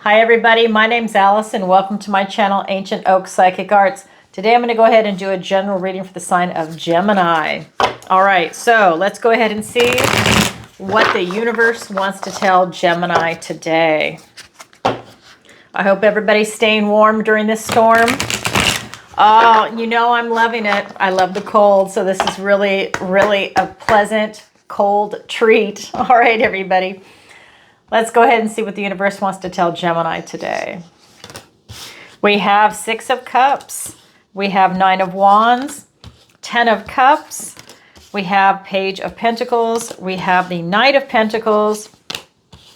Hi everybody, my name's Alison. Welcome to my channel, Ancient Oak Psychic Arts. Today I'm going to go ahead and do a general reading for the sign of Gemini. All right, so let's go ahead and see what the universe wants to tell Gemini today. I hope everybody's staying warm during this storm. Oh, you know I'm loving it. I love the cold, so this is really, really a pleasant, cold treat. All right, everybody. Let's go ahead and see what the universe wants to tell Gemini today. We have Six of Cups. We have Nine of Wands, 10 of Cups. We have Page of Pentacles. We have the Knight of Pentacles.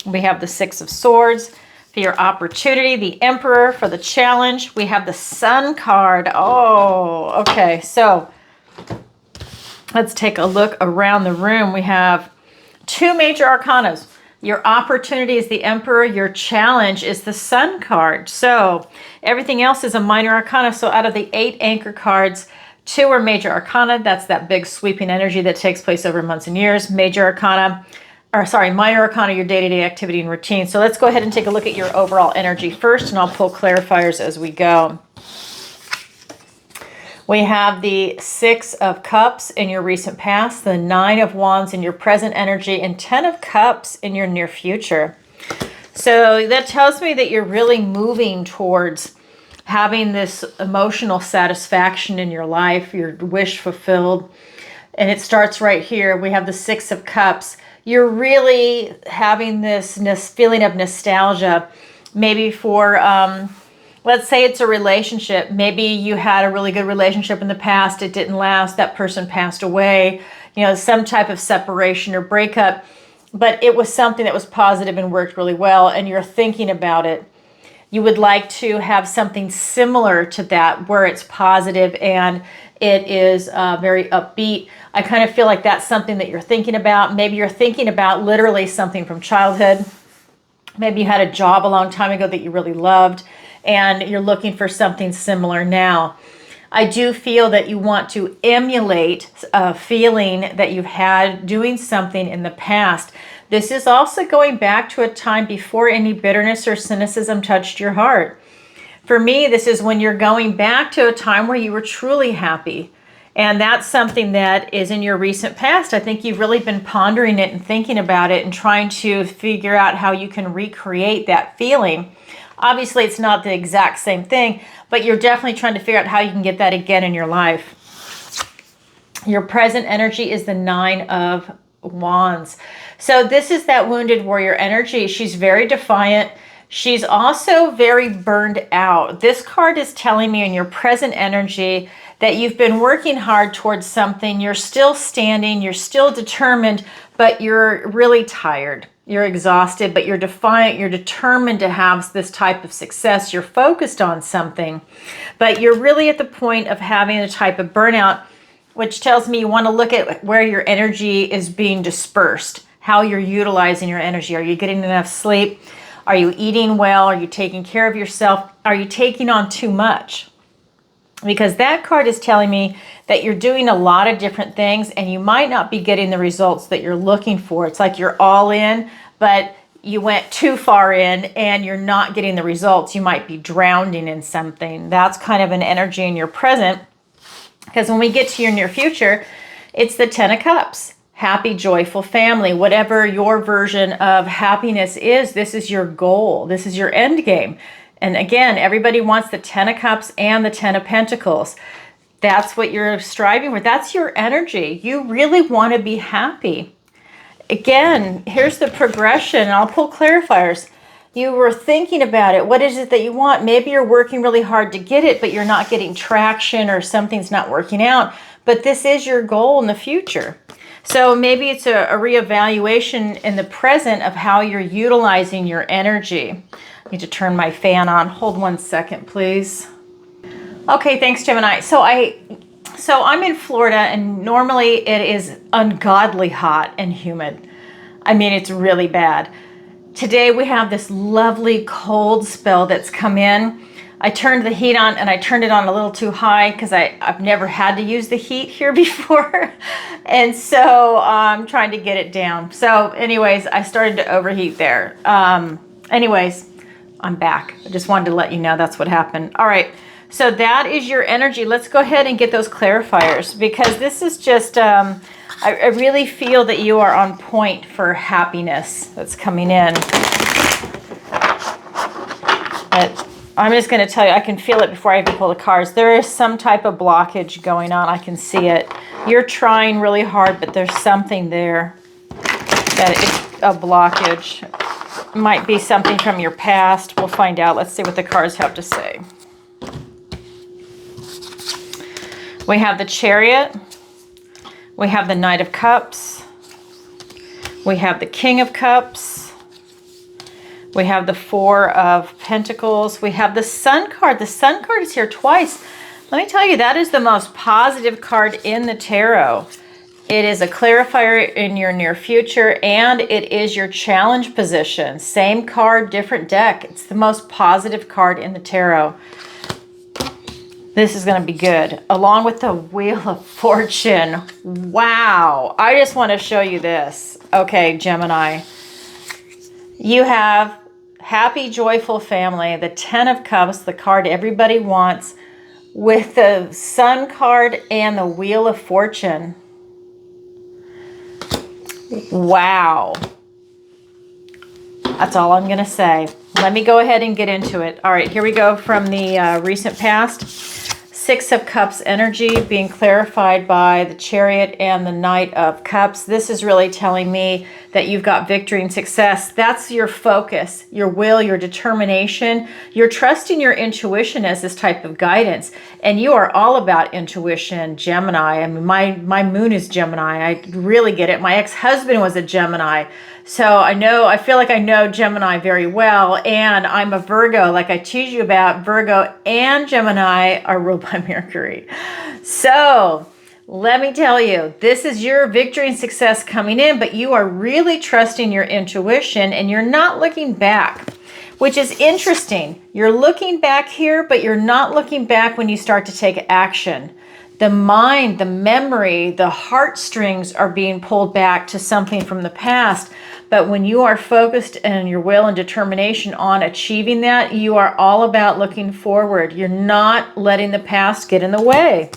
We have the Six of Swords for your opportunity. The Emperor for the challenge. We have the Sun card. Oh, okay. So let's take a look around the room. We have two major arcanas. Your opportunity is the Emperor. Your challenge is the Sun card. So everything else is a minor arcana. So out of the 8 anchor cards, 2 are major arcana. That's that big sweeping energy that takes place over months and years. Minor arcana, your day-to-day activity and routine. So let's go ahead and take a look at your overall energy first, and I'll pull clarifiers as we go. We have the Six of Cups in your recent past, the Nine of Wands in your present energy, and 10 of Cups in your near future. So that tells me that you're really moving towards having this emotional satisfaction in your life, your wish fulfilled. And it starts right here. We have the Six of Cups. You're really having this feeling of nostalgia, maybe for... let's say it's a relationship. Maybe you had a really good relationship in the past. It didn't last. That person passed away. You know, some type of separation or breakup. But it was something that was positive and worked really well. And you're thinking about it. You would like to have something similar to that where it's positive and it is very upbeat. I kind of feel like that's something that you're thinking about. Maybe you're thinking about literally something from childhood. Maybe you had a job a long time ago that you really loved, and you're looking for something similar now. I do feel that you want to emulate a feeling that you've had doing something in the past. This is also going back to a time before any bitterness or cynicism touched your heart. For me, this is when you're going back to a time where you were truly happy. And that's something that is in your recent past. I think you've really been pondering it and thinking about it and trying to figure out how you can recreate that feeling. Obviously, it's not the exact same thing, but you're definitely trying to figure out how you can get that again in your life. Your present energy is the Nine of Wands. So this is that wounded warrior energy. She's very defiant. She's also very burned out. This card is telling me in your present energy that you've been working hard towards something. You're still standing. You're still determined, but you're really tired. You're exhausted, but you're defiant. You're determined to have this type of success. You're focused on something, but you're really at the point of having a type of burnout, which tells me you want to look at where your energy is being dispersed, how you're utilizing your energy. Are you getting enough sleep? Are you eating well? Are you taking care of yourself? Are you taking on too much? Because that card is telling me that you're doing a lot of different things and you might not be getting the results that you're looking for. It's like you're all in, but you went too far in and you're not getting the results. You might be drowning in something. That's kind of an energy in your present. Because when we get to your near future, it's the 10 of Cups. Happy, joyful family. Whatever your version of happiness is, this is your goal. This is your end game. And again, everybody wants the 10 of Cups and the 10 of Pentacles. That's what you're striving for. That's your energy. You really want to be happy. Again, here's the progression. I'll pull clarifiers. You were thinking about it. What is it that you want? Maybe you're working really hard to get it, but you're not getting traction or something's not working out. But this is your goal in the future. So maybe it's a reevaluation in the present of how you're utilizing your energy. I need to turn my fan on. Hold 1 second, please. Okay, thanks, Gemini. So I'm in Florida, and normally it is ungodly hot and humid. I mean, it's really bad. Today we have this lovely cold spell that's come in. I turned the heat on, and I turned it on a little too high because I've never had to use the heat here before. And so I'm trying to get it down. So anyways, I started to overheat there. Anyways, I'm back. I just wanted to let you know that's what happened. All right. So that is your energy. Let's go ahead and get those clarifiers, because this is just, I really feel that you are on point for happiness that's coming in. But I'm just going to tell you, I can feel it before I even pull the cards. There is some type of blockage going on. I can see it. You're trying really hard, but there's something there that it's a blockage. It might be something from your past. We'll find out. Let's see what the cards have to say. We have the Chariot. We have the Knight of Cups. We have the King of Cups. We have the Four of Pentacles. We have the Sun card. The Sun card is here twice. Let me tell you, that is the most positive card in the tarot. It is a clarifier in your near future, and it is your challenge position. Same card, different deck. It's the most positive card in the tarot. This is going to be good. Along with the Wheel of Fortune. Wow. I just want to show you this. Okay, Gemini. You have happy, joyful family. The Ten of Cups, the card everybody wants, with the Sun card and the Wheel of Fortune. Wow. That's all I'm going to say. Let me go ahead and get into it. All right, here we go from the recent past. Six of Cups energy being clarified by the Chariot and the Knight of Cups. This is really telling me that you've got victory and success. That's your focus, your will, your determination. You're trusting your intuition as this type of guidance. And you are all about intuition, Gemini. I mean, my moon is Gemini. I really get it. My ex-husband was a Gemini. So I feel like I know Gemini very well, and I'm a Virgo, like I tease you about. Virgo and Gemini are ruled by Mercury. So let me tell you, this is your victory and success coming in, but you are really trusting your intuition and you're not looking back, which is interesting. You're looking back here, but you're not looking back when you start to take action. The mind, the memory, the heartstrings are being pulled back to something from the past. But when you are focused and your will and determination on achieving that, you are all about looking forward. You're not letting the past get in the way.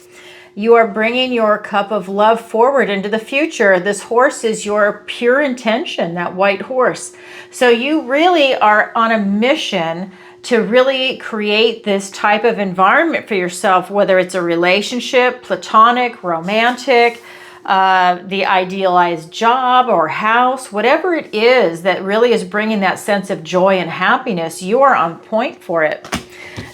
You are bringing your cup of love forward into the future. This horse is your pure intention, that white horse. So you really are on a mission to really create this type of environment for yourself, whether it's a relationship, platonic, romantic, the idealized job or house, whatever it is that really is bringing that sense of joy and happiness, you are on point for it.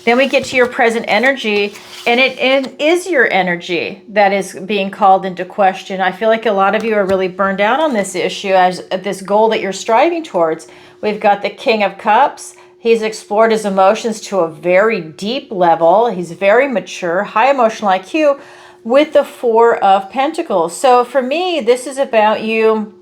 Then we get to your present energy, and it is your energy that is being called into question. I feel like a lot of you are really burned out on this issue, as this goal that you're striving towards. We've got the King of Cups. He's explored his emotions to a very deep level. He's very mature, high emotional IQ, with the Four of Pentacles. So for me, this is about you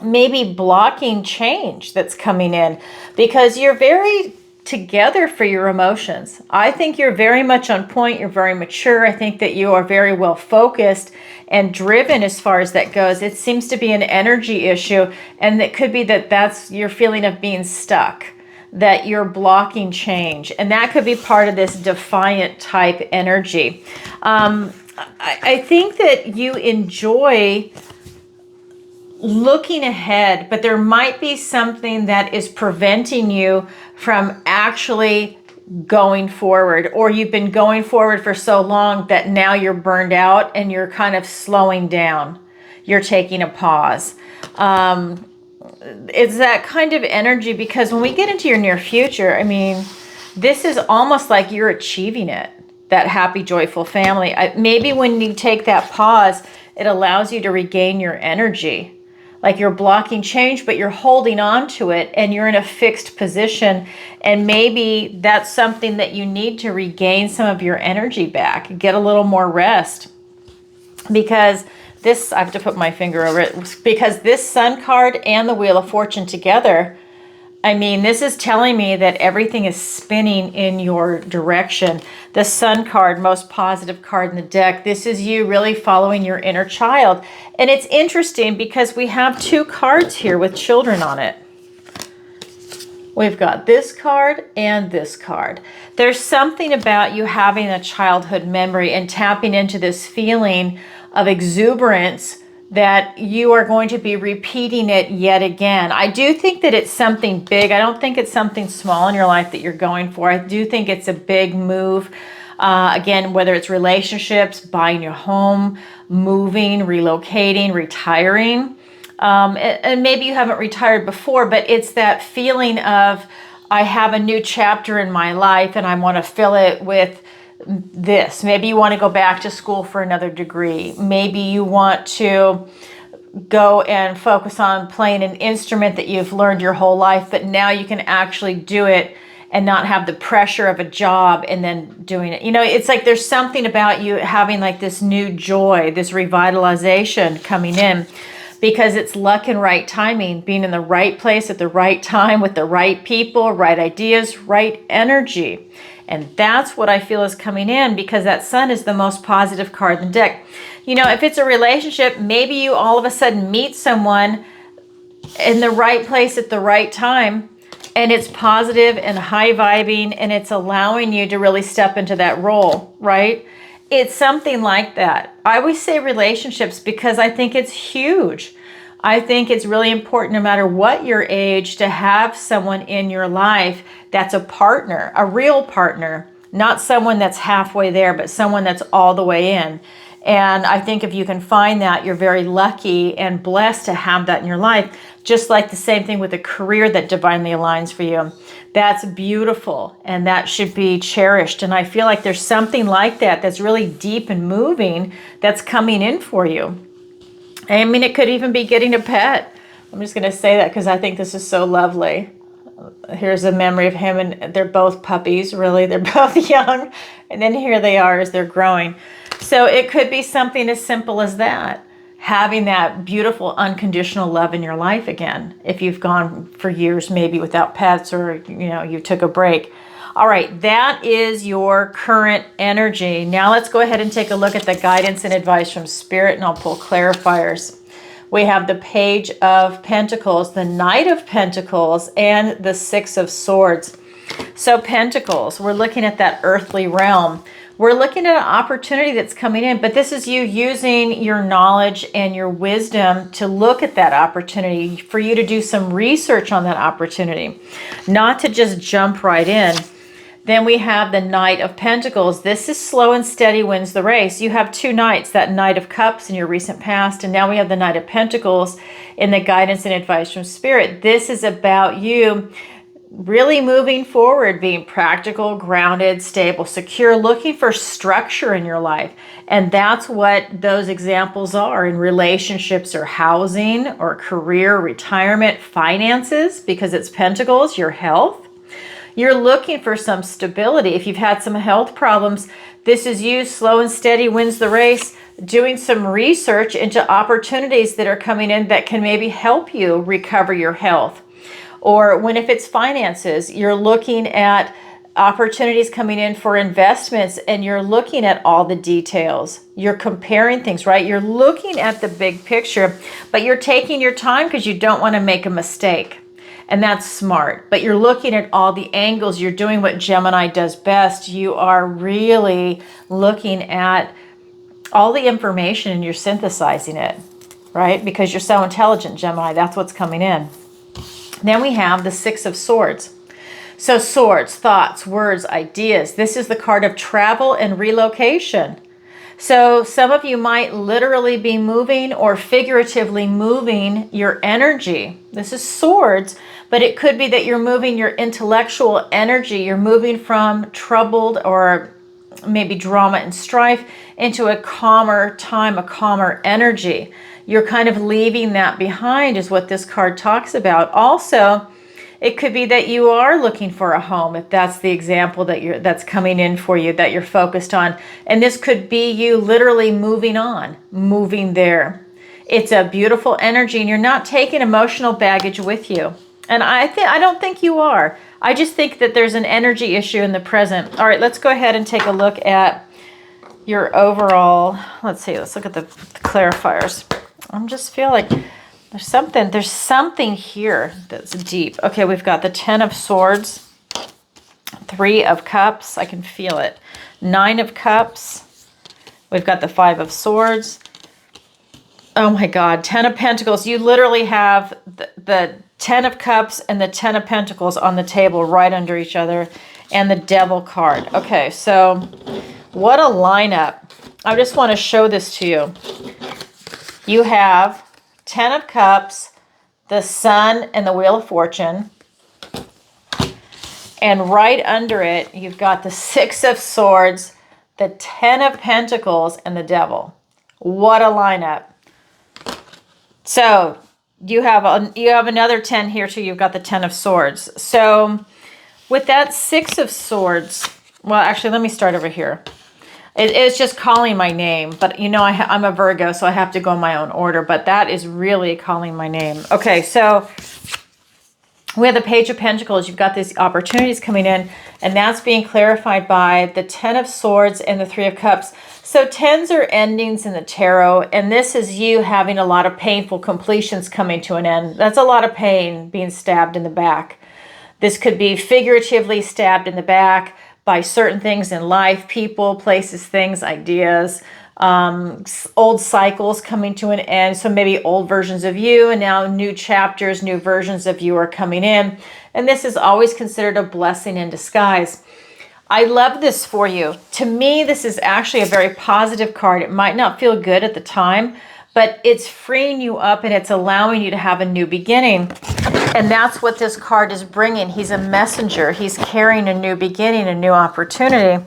maybe blocking change that's coming in, because you're very together for your emotions. I think you're very much on point. You're very mature. I think that you are very well focused and driven as far as that goes. It seems to be an energy issue, and it could be that that's your feeling of being stuck, that you're blocking change, and that could be part of this defiant type energy. I think that you enjoy looking ahead, but there might be something that is preventing you from actually going forward, or you've been going forward for so long that now you're burned out and you're kind of slowing down. You're taking a pause. It's that kind of energy, because when we get into your near future, I mean, this is almost like you're achieving it, that happy, joyful family. Maybe when you take that pause, it allows you to regain your energy. Like you're blocking change, but you're holding on to it, and you're in a fixed position. And maybe that's something that you need to regain some of your energy back, get a little more rest. Because this, I have to put my finger over it, because this Sun card and the Wheel of Fortune together, I mean, this is telling me that everything is spinning in your direction. The Sun card, most positive card in the deck. This is you really following your inner child. And it's interesting because we have two cards here with children on it. We've got this card and this card. There's something about you having a childhood memory and tapping into this feeling of exuberance that you are going to be repeating it yet again. I do think that it's something big. I don't think it's something small in your life that you're going for. I do think it's a big move. Again, whether it's relationships, buying your home, moving, relocating, retiring. And maybe you haven't retired before, but it's that feeling of, I have a new chapter in my life and I want to fill it with this. Maybe you want to go back to school for another degree. Maybe you want to go and focus on playing an instrument that you've learned your whole life, but now you can actually do it and not have the pressure of a job and then doing it. You know, it's like there's something about you having like this new joy, this revitalization coming in, because it's luck and right timing, being in the right place at the right time with the right people, right ideas, right energy. And that's what I feel is coming in, because that Sun is the most positive card in the deck. You know, if it's a relationship, maybe you all of a sudden meet someone in the right place at the right time, and it's positive and high vibing, and it's allowing you to really step into that role, right? It's something like that. I always say relationships because I think it's huge. I think it's really important, no matter what your age, to have someone in your life that's a partner, a real partner, not someone that's halfway there, but someone that's all the way in. And I think if you can find that, you're very lucky and blessed to have that in your life. Just like the same thing with a career that divinely aligns for you. That's beautiful, and that should be cherished. And I feel like there's something like that that's really deep and moving that's coming in for you. I mean, it could even be getting a pet. I'm just going to say that because I think this is so lovely. Here's a memory of him, and they're both puppies, really. They're both young. And then here they are as they're growing. So it could be something as simple as that. Having that beautiful unconditional love in your life again, if you've gone for years maybe without pets, or you took a break. All right, that is your current energy. Now let's go ahead and take a look at the guidance and advice from Spirit, and I'll pull clarifiers. We have the Page of Pentacles, the Knight of Pentacles, and the Six of Swords. So Pentacles, we're looking at that earthly realm. We're looking at an opportunity that's coming in, but this is you using your knowledge and your wisdom to look at that opportunity, for you to do some research on that opportunity, not to just jump right in. Then we have the Knight of Pentacles. This is slow and steady wins the race. You have two knights, that Knight of Cups in your recent past, and now we have the Knight of Pentacles in the guidance and advice from Spirit. This is about you really moving forward, being practical, grounded, stable, secure, looking for structure in your life. And that's what those examples are in relationships or housing or career, retirement, finances, because it's Pentacles, your health. You're looking for some stability. If you've had some health problems, this is you, slow and steady wins the race, doing some research into opportunities that are coming in that can maybe help you recover your health. Or if it's finances, you're looking at opportunities coming in for investments, and you're looking at all the details. You're comparing things, right? You're looking at the big picture, but you're taking your time because you don't want to make a mistake. And that's smart. But you're looking at all the angles. You're doing what Gemini does best. You are really looking at all the information and you're synthesizing it, right? Because you're so intelligent, Gemini. That's what's coming in. Then we have the Six of Swords. So swords, thoughts, words, ideas. This is the card of travel and relocation. So some of you might literally be moving or figuratively moving your energy. This is swords, but it could be that you're moving your intellectual energy. You're moving from troubled or maybe drama and strife into a calmer time, a calmer energy. You're kind of leaving that behind is what this card talks about. Also, it could be that you are looking for a home, if that's the example that's coming in for you, that you're focused on. And this could be you literally moving on, moving there. It's a beautiful energy, and you're not taking emotional baggage with you. And I don't think you are. I just think that there's an energy issue in the present. All right, let's go ahead and take a look at your overall, let's look at the clarifiers. I just feel like There's something here that's deep. Okay, we've got the 10 of Swords, 3 of Cups. I can feel it. 9 of Cups. We've got the 5 of Swords. Oh my God, 10 of Pentacles. You literally have the 10 of Cups and the 10 of Pentacles on the table right under each other, and the Devil card. Okay, so what a lineup. I just want to show this to you. You have 10 of Cups, the Sun, and the Wheel of Fortune. And right under it, you've got the 6 of Swords, the 10 of Pentacles, and the Devil. What a lineup. So you have another 10 here too. You've got the 10 of Swords. So with that 6 of Swords, well, actually, let me start over here. It's just calling my name, but you know, I'm a Virgo, so I have to go in my own order, but that is really calling my name. Okay, so we have the Page of Pentacles. You've got these opportunities coming in, and that's being clarified by the 10 of Swords and the 3 of Cups. So 10s are endings in the tarot, and this is you having a lot of painful completions coming to an end. That's a lot of pain, being stabbed in the back. This could be figuratively stabbed in the back by certain things in life, people, places, things, ideas, old cycles coming to an end. So maybe old versions of you, and now new chapters, new versions of you are coming in. And this is always considered a blessing in disguise. I love this for you. To me, this is actually a very positive card. It might not feel good at the time, but it's freeing you up and it's allowing you to have a new beginning. And that's what this card is bringing. He's a messenger. He's carrying a new beginning, a new opportunity.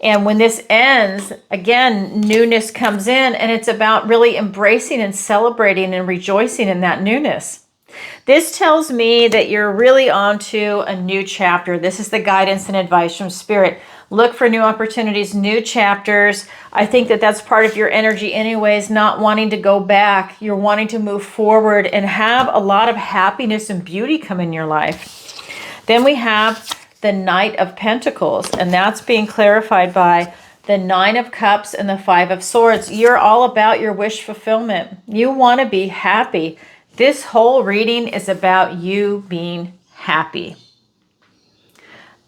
And when this ends, again, newness comes in, and it's about really embracing and celebrating and rejoicing in that newness. This tells me that you're really onto a new chapter. This is the guidance and advice from Spirit. Look for new opportunities, new chapters. I think that that's part of your energy anyways, not wanting to go back. You're wanting to move forward and have a lot of happiness and beauty come in your life. Then we have the Knight of Pentacles, and that's being clarified by the 9 of Cups and the 5 of Swords. You're all about your wish fulfillment. You want to be happy. This whole reading is about you being happy.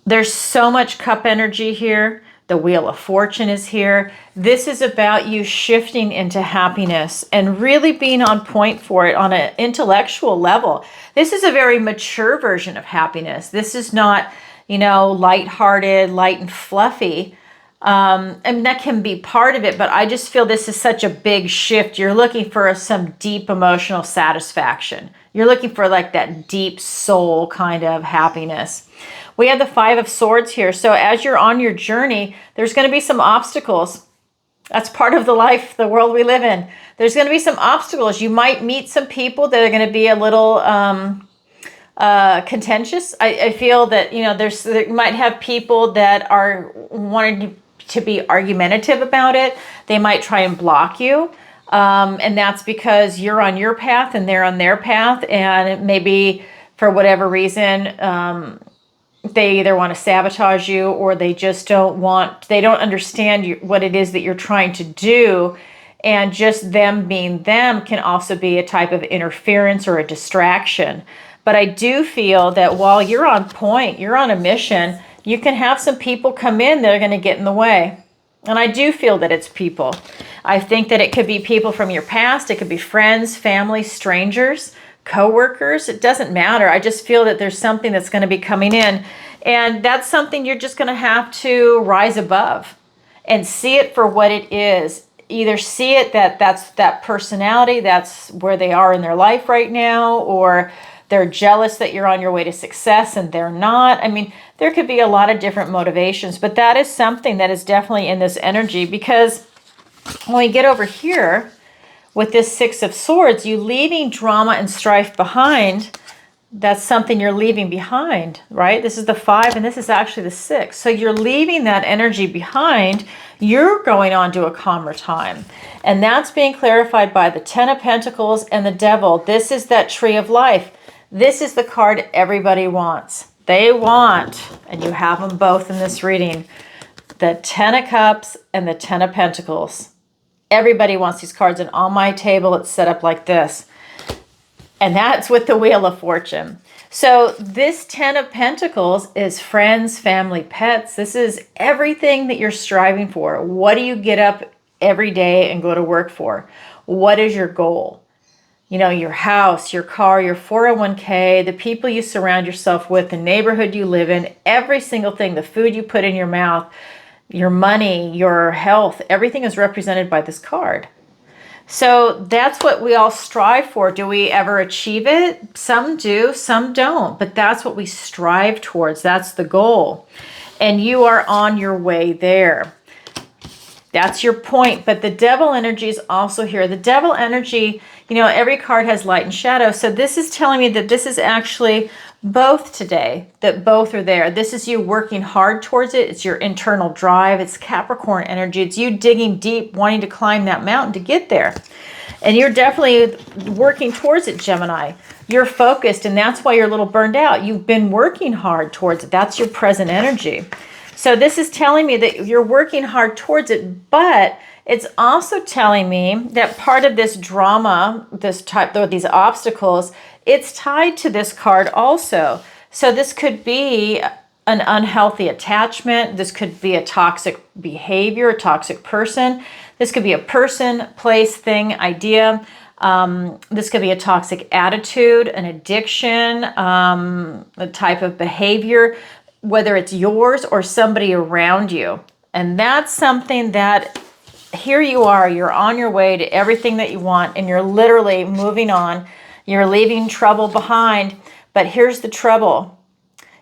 There's so much cup energy here. The Wheel of Fortune is here. This is about you shifting into happiness and really being on point for it on an intellectual level. This is a very mature version of happiness. This is not, you know, lighthearted, light and fluffy. And that can be part of it, but I just feel this is such a big shift. You're looking for some deep emotional satisfaction. You're looking for like that deep soul kind of happiness. We have the 5 of Swords here. So as you're on your journey, there's going to be some obstacles. That's part of the life, the world we live in. There's going to be some obstacles. You might meet some people that are going to be a little contentious. I feel that, you know, there might have people that are wanting to be argumentative about it. They might try and block you. And that's because you're on your path and they're on their path. And maybe for whatever reason, they either want to sabotage you, or they just don't understand what it is that you're trying to do. And just them being them can also be a type of interference or a distraction. But I do feel that while you're on point, you're on a mission, you can have some people come in that are going to get in the way. And I do feel that it's people. I think that it could be people from your past. It could be friends, family, strangers, co-workers. It doesn't matter. I just feel that there's something that's going to be coming in. And that's something you're just going to have to rise above and see it for what it is. Either see it that's that personality, that's where they are in their life right now, or they're jealous that you're on your way to success and they're not. I mean, there could be a lot of different motivations, but that is something that is definitely in this energy, because when we get over here with this 6 of Swords, you leaving drama and strife behind. That's something you're leaving behind, right? This is the 5 and this is actually the 6. So you're leaving that energy behind. You're going on to a calmer time. And that's being clarified by the 10 of Pentacles and the Devil. This is that tree of life. This is the card everybody wants. They want, and you have them both in this reading, the 10 of Cups and the 10 of Pentacles. Everybody wants these cards, and on my table it's set up like this. And that's with the Wheel of Fortune. So this 10 of Pentacles is friends, family, pets. This is everything that you're striving for. What do you get up every day and go to work for? What is your goal? You know, your house, your car, your 401k, the people you surround yourself with, the neighborhood you live in, every single thing, the food you put in your mouth, your money, your health, everything is represented by this card. So that's what we all strive for. Do we ever achieve it? Some do, some don't, but that's what we strive towards. That's the goal. And you are on your way there. That's your point. But the devil energy is also here. The devil energy, you know, every card has light and shadow. So this is telling me that this is actually both today, that both are there. This is you working hard towards it. It's your internal drive. It's Capricorn energy. It's you digging deep, wanting to climb that mountain to get there. And you're definitely working towards it, Gemini. You're focused, and that's why you're a little burned out. You've been working hard towards it. That's your present energy. So this is telling me that you're working hard towards it, but it's also telling me that part of this drama, these obstacles, it's tied to this card also. So this could be an unhealthy attachment. This could be a toxic behavior, a toxic person. This could be a person, place, thing, idea. This could be a toxic attitude, an addiction, a type of behavior, whether it's yours or somebody around you. And that's something that here you are, you're on your way to everything that you want, and you're literally moving on. You're leaving trouble behind, but here's the trouble.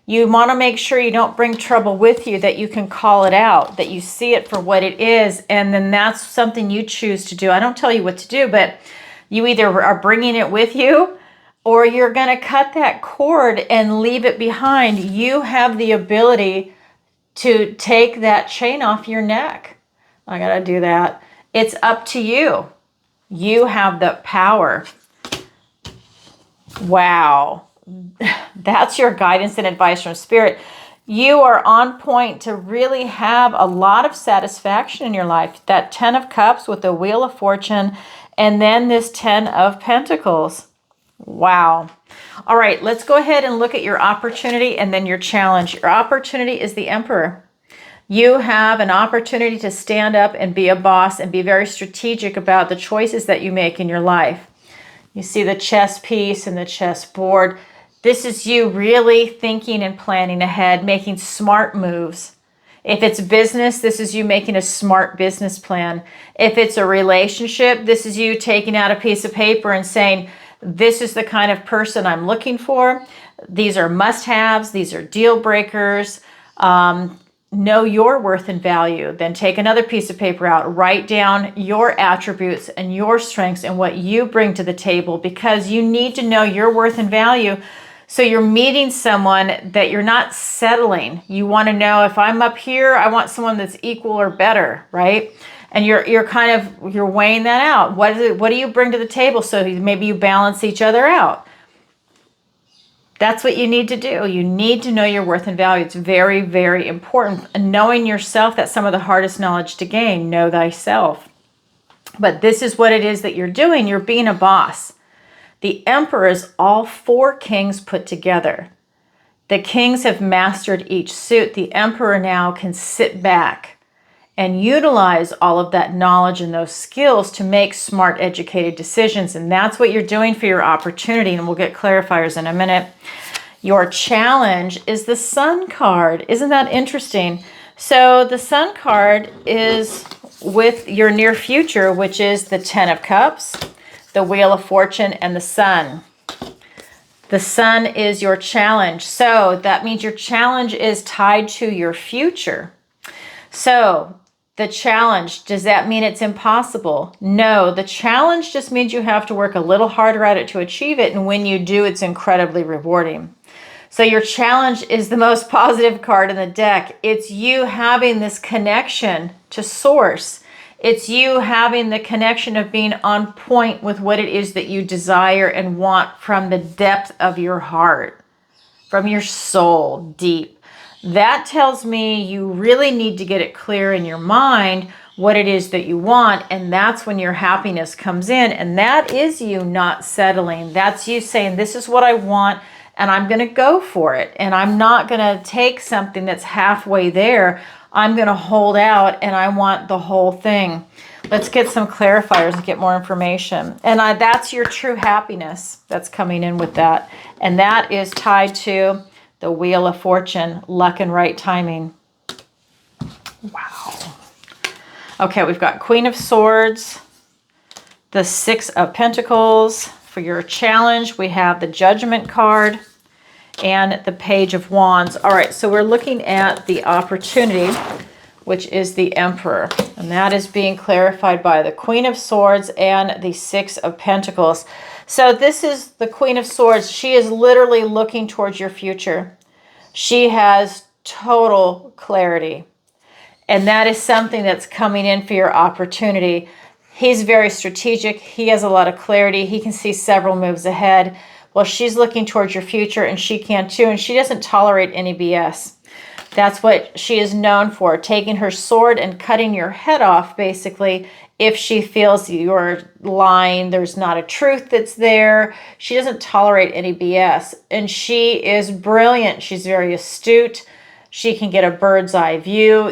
You want to make sure you don't bring trouble with you, that you can call it out, that you see it for what it is, and then that's something you choose to do. I don't tell you what to do, but you either are bringing it with you or you're going to cut that cord and leave it behind. You have the ability to take that chain off your neck. I got to do that. It's up to you. You have the power. Wow. That's your guidance and advice from Spirit. You are on point to really have a lot of satisfaction in your life. That 10 of Cups with the Wheel of Fortune, and then this 10 of Pentacles. Wow. All right, let's go ahead and look at your opportunity and then your challenge. Your opportunity is the Emperor. You have an opportunity to stand up and be a boss and be very strategic about the choices that you make in your life. You see the chess piece and the chess board. This is you really thinking and planning ahead, making smart moves. If it's business, this is you making a smart business plan. If it's a relationship, this is you taking out a piece of paper and saying, this is the kind of person I'm looking for. These are must-haves. These are deal breakers. Know your worth and value. Then take another piece of paper out. Write down your attributes and your strengths and what you bring to the table, because you need to know your worth and value. So you're meeting someone that you're not settling. You want to know, if I'm up here, I want someone that's equal or better, right? And you're weighing that out. What do you bring to the table? So maybe you balance each other out. That's what you need to do. You need to know your worth and value. It's very, very important. And knowing yourself, that's some of the hardest knowledge to gain. Know thyself. But this is what it is that you're doing. You're being a boss. The Emperor is all 4 kings put together. The kings have mastered each suit. The Emperor now can sit back and utilize all of that knowledge and those skills to make smart, educated decisions. And that's what you're doing for your opportunity. And we'll get clarifiers in a minute. Your challenge is the Sun card. Isn't that interesting? So the Sun card is with your near future, which is the 10 of Cups, the Wheel of Fortune, and the Sun. The Sun is your challenge. So that means your challenge is tied to your future. So the challenge, does that mean it's impossible? No, the challenge just means you have to work a little harder at it to achieve it. And when you do, it's incredibly rewarding. So your challenge is the most positive card in the deck. It's you having this connection to source. It's you having the connection of being on point with what it is that you desire and want from the depth of your heart, from your soul, deep. That tells me you really need to get it clear in your mind what it is that you want, and that's when your happiness comes in, and that is you not settling. That's you saying, this is what I want, and I'm going to go for it, and I'm not going to take something that's halfway there. I'm going to hold out, and I want the whole thing. Let's get some clarifiers and get more information. And that's your true happiness that's coming in with that, and that is tied to the Wheel of Fortune, luck and right timing. Wow. Okay, we've got Queen of Swords, the Six of Pentacles. For your challenge, we have the Judgment card and the Page of Wands. All right, so we're looking at the opportunity, which is the Emperor. And that is being clarified by the Queen of Swords and the Six of Pentacles. So this is the Queen of Swords. She is literally looking towards your future. She has total clarity. And that is something that's coming in for your opportunity. He's very strategic. He has a lot of clarity. He can see several moves ahead. Well, she's looking towards your future, and she can too. And she doesn't tolerate any BS. That's what she is known for, taking her sword and cutting your head off, basically, if she feels you're lying, there's not a truth that's there. She doesn't tolerate any BS. And she is brilliant. She's very astute. She can get a bird's eye view.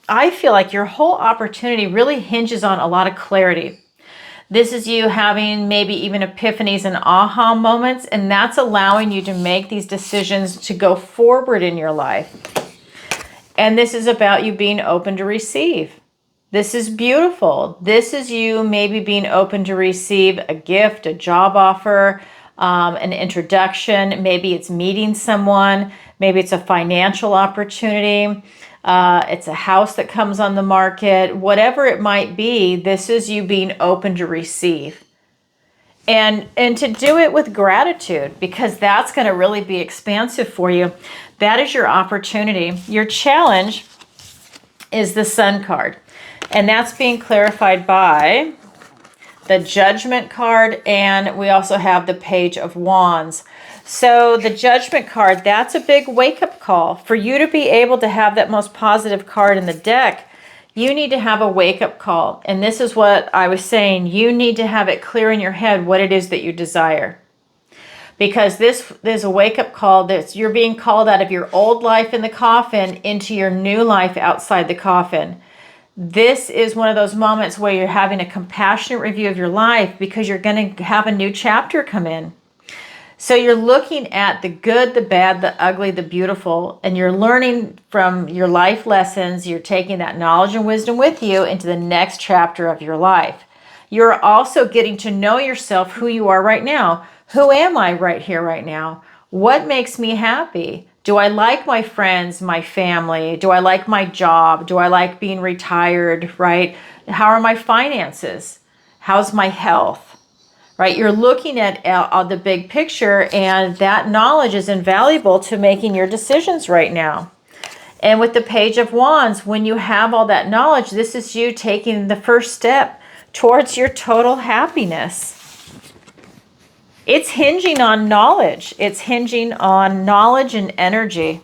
I feel like your whole opportunity really hinges on a lot of clarity. This is you having maybe even epiphanies and aha moments, and that's allowing you to make these decisions to go forward in your life. And this is about you being open to receive. This is beautiful. This is you maybe being open to receive a gift, a job offer, an introduction. Maybe it's meeting someone. Maybe it's a financial opportunity. It's a house that comes on the market. Whatever it might be, this is you being open to receive. And to do it with gratitude, because that's going to really be expansive for you. That is your opportunity. Your challenge is the Sun card. And that's being clarified by the Judgment card, and we also have the Page of Wands. So the Judgment card, that's a big wake-up call. For you to be able to have that most positive card in the deck, you need to have a wake-up call. And this is what I was saying. You need to have it clear in your head what it is that you desire. Because this is a wake-up call that you're being called out of your old life in the coffin into your new life outside the coffin. This is one of those moments where you're having a compassionate review of your life because you're going to have a new chapter come in. So you're looking at the good, the bad, the ugly, the beautiful, and you're learning from your life lessons. You're taking that knowledge and wisdom with you into the next chapter of your life. You're also getting to know yourself, who you are right now. Who am I right here, right now? What makes me happy? Do I like my friends, my family? Do I like my job? Do I like being retired, right? How are my finances? How's my health? Right? You're looking at the big picture, and that knowledge is invaluable to making your decisions right now. And with the Page of Wands, when you have all that knowledge, this is you taking the first step towards your total happiness. It's hinging on knowledge. It's hinging on knowledge and energy.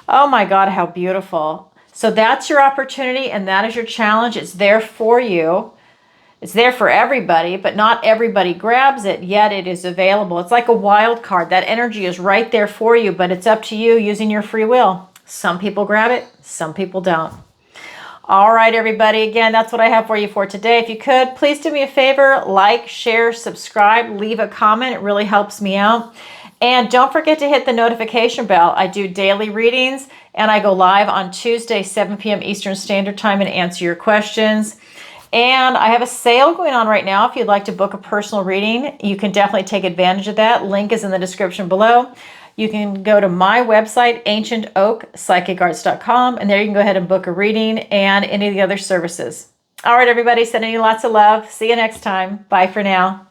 Oh my God, how beautiful. So that's your opportunity, and that is your challenge. It's there for you. It's there for everybody, but not everybody grabs it, yet it is available. It's like a wild card. That energy is right there for you, but it's up to you using your free will. Some people grab it, some people don't. All right, everybody. Again, that's what I have for you for today. If you could, please do me a favor, like, share, subscribe, leave a comment. It really helps me out. And don't forget to hit the notification bell. I do daily readings, and I go live on Tuesday, 7 p.m. Eastern Standard Time and answer your questions. And I have a sale going on right now. If you'd like to book a personal reading, you can definitely take advantage of that. Link is in the description below. You can go to my website, ancientoakpsychicarts.com, and there you can go ahead and book a reading and any of the other services. All right, everybody, sending you lots of love. See you next time. Bye for now.